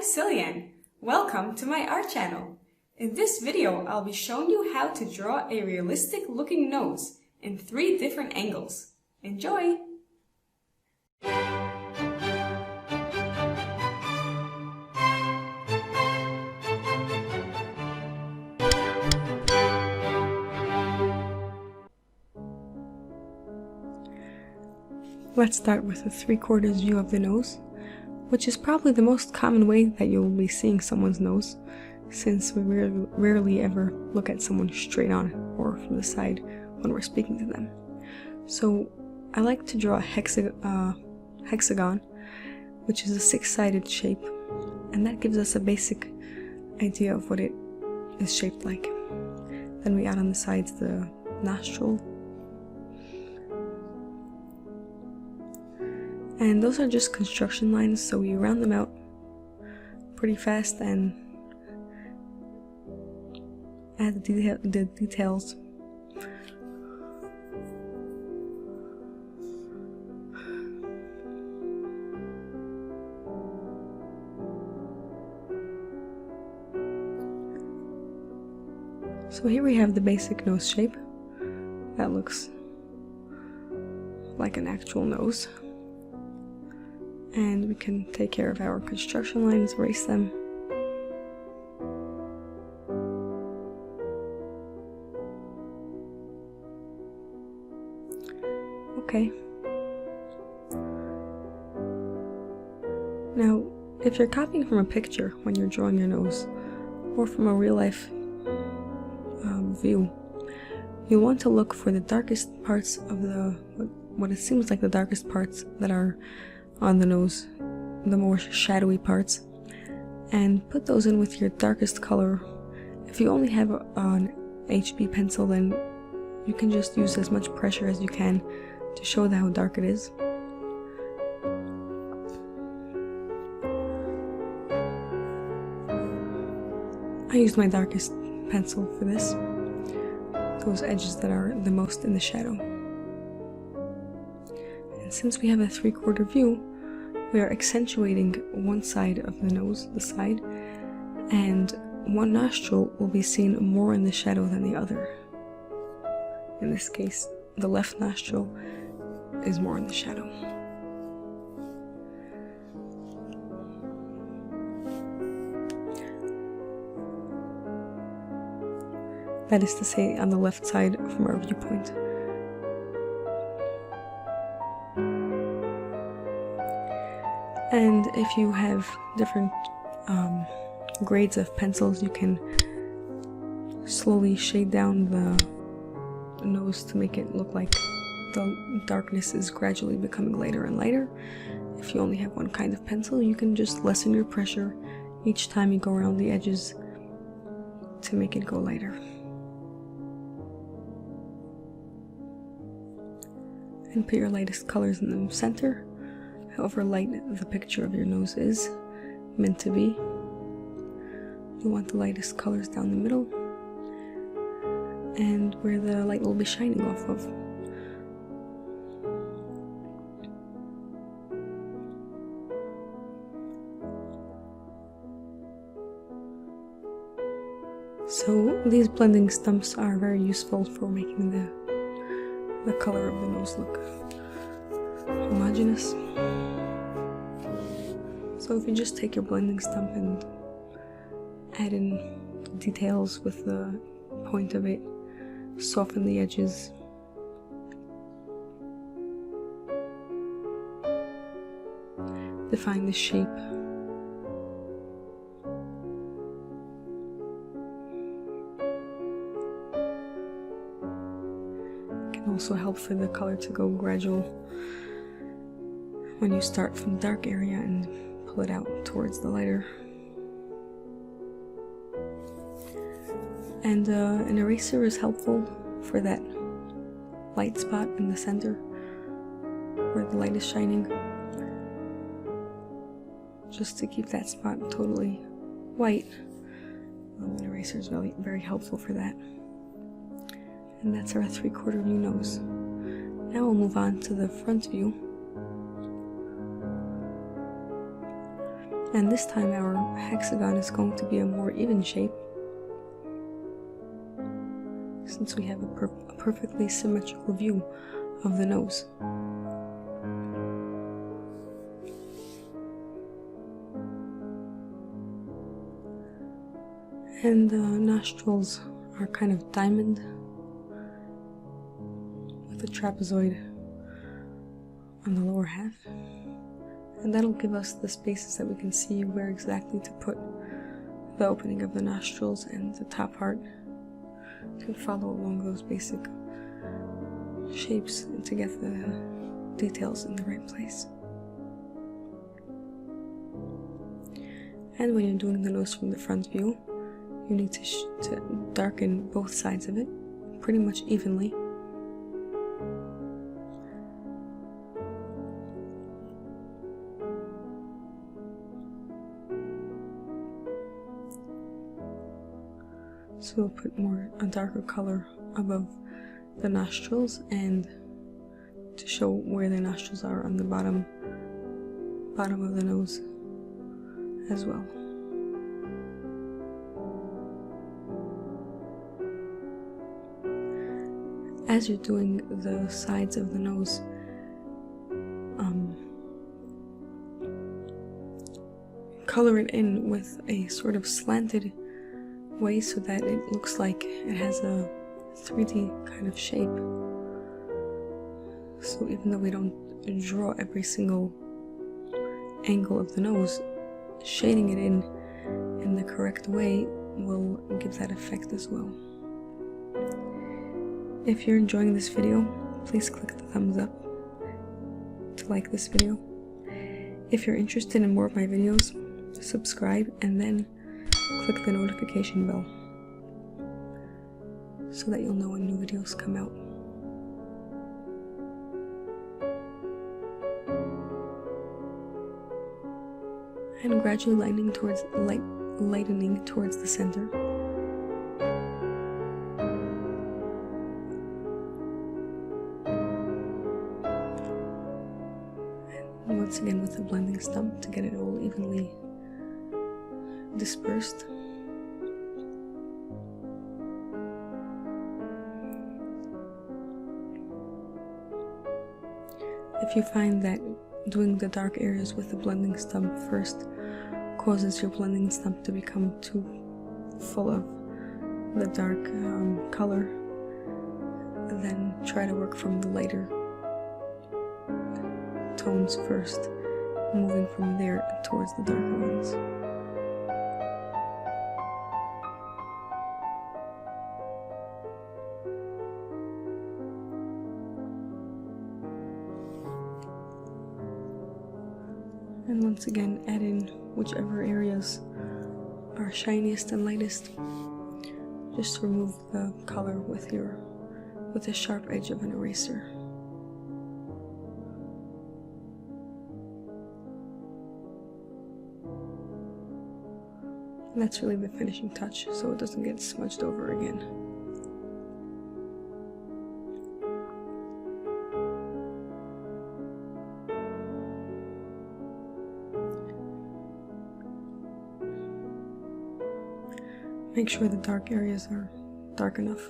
Ciliann. Welcome to my art channel. In this video, I'll be showing you how to draw a realistic looking nose in 3 different angles. Enjoy! Let's start with a 3/4 view of the nose, which is probably the most common way that you'll be seeing someone's nose, since we rarely ever look at someone straight on or from the side when we're speaking to them. So I like to draw a hexagon, which is a 6-sided shape, and that gives us a basic idea of what it is shaped like. Then we add on the sides the nostril, and those are just construction lines, so we round them out pretty fast and add the details. So here we have the basic nose shape that looks like an actual nose. And we can take care of our construction lines, erase them. Okay. Now, if you're copying from a picture when you're drawing your nose, or from a real-life view, you'll want to look for the darkest parts of what it seems like the darkest parts that are on the nose, the more shadowy parts, and put those in with your darkest color. If you only have an HB pencil, then you can just use as much pressure as you can to show how dark it is. I used my darkest pencil for this, those edges that are the most in the shadow. And since we have a 3/4 view, we are accentuating one side of the nose, the side, and one nostril will be seen more in the shadow than the other. In this case, the left nostril is more in the shadow. That is to say, on the left side from our viewpoint. And if you have different grades of pencils, you can slowly shade down the nose to make it look like the darkness is gradually becoming lighter and lighter. If you only have one kind of pencil, you can just lessen your pressure each time you go around the edges to make it go lighter. And put your lightest colors in the center, however light the picture of your nose is meant to be. You want the lightest colors down the middle and where the light will be shining off of. So these blending stumps are very useful for making the color of the nose look homogeneous. So if you just take your blending stump and add in details with the point of it, soften the edges, define the shape, also help for the color to go gradual when you start from the dark area and pull it out towards the lighter. And an eraser is helpful for that light spot in the center where the light is shining, just to keep that spot totally white. An eraser is really very helpful for that. And that's our 3/4 view nose. Now we'll move on to the front view. And this time our hexagon is going to be a more even shape, since we have a perfectly symmetrical view of the nose. And the nostrils are kind of diamond with a trapezoid on the lower half. And that'll give us the spaces that we can see where exactly to put the opening of the nostrils, and the top part can follow along those basic shapes to get the details in the right place. And when you're doing the nose from the front view, you need to darken both sides of it pretty much evenly. So we'll put a darker color above the nostrils, and to show where the nostrils are on the bottom of the nose as well. As you're doing the sides of the nose, color it in with a sort of slanted way so that it looks like it has a 3D kind of shape. So even though we don't draw every single angle of the nose, shading it in the correct way will give that effect as well. If you're enjoying this video, please click the thumbs up to like this video. If you're interested in more of my videos, subscribe and then click the notification bell so that you'll know when new videos come out. And gradually lightening towards the center. And once again with the blending stump to get it all evenly dispersed. If you find that doing the dark areas with the blending stump first causes your blending stump to become too full of the dark color, then try to work from the lighter tones first, moving from there towards the darker ones. And once again, add in whichever areas are shiniest and lightest. Just remove the color with the sharp edge of an eraser. And that's really the finishing touch, so it doesn't get smudged over again. Make sure the dark areas are dark enough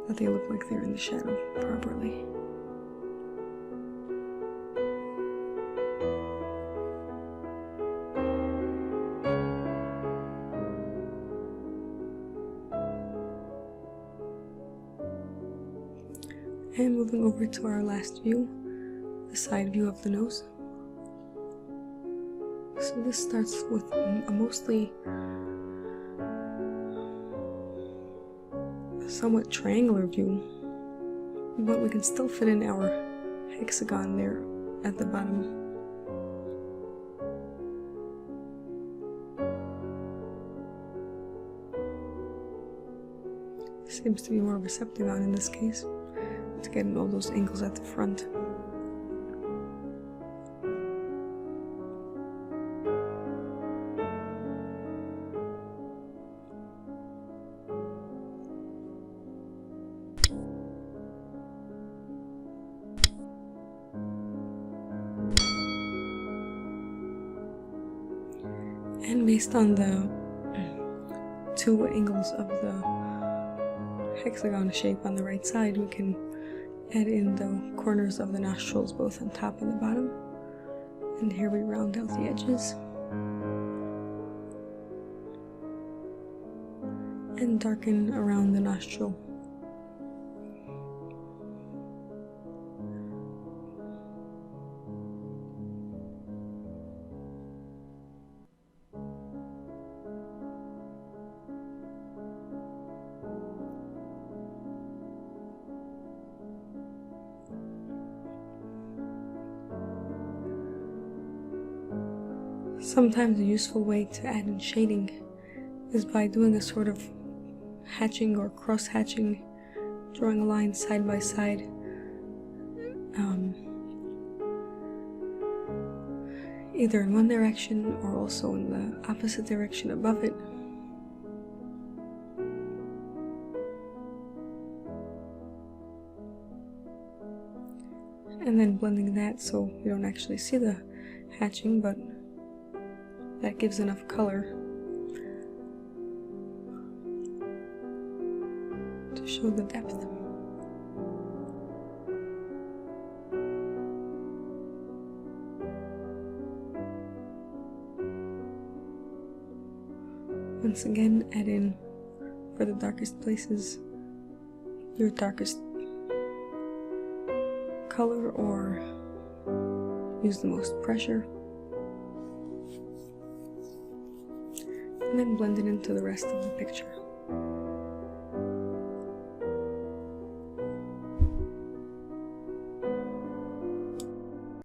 that they look like they're in the shadow properly. And moving over to our last view, the side view of the nose. So this starts with a mostly somewhat triangular view, but we can still fit in our hexagon there at the bottom. Seems to be more of a septagon in this case, to get in all those angles at the front. And based on the two angles of the hexagon shape on the right side, we can add in the corners of the nostrils, both on top and the bottom. And here we round out the edges. And darken around the nostril. Sometimes a useful way to add in shading is by doing a sort of hatching or cross-hatching, drawing a line side by side, either in one direction or also in the opposite direction above it. And then blending that so you don't actually see the hatching, but that gives enough color to show the depth. Once again, add in, for the darkest places, your darkest color, or use the most pressure, and then blend it into the rest of the picture.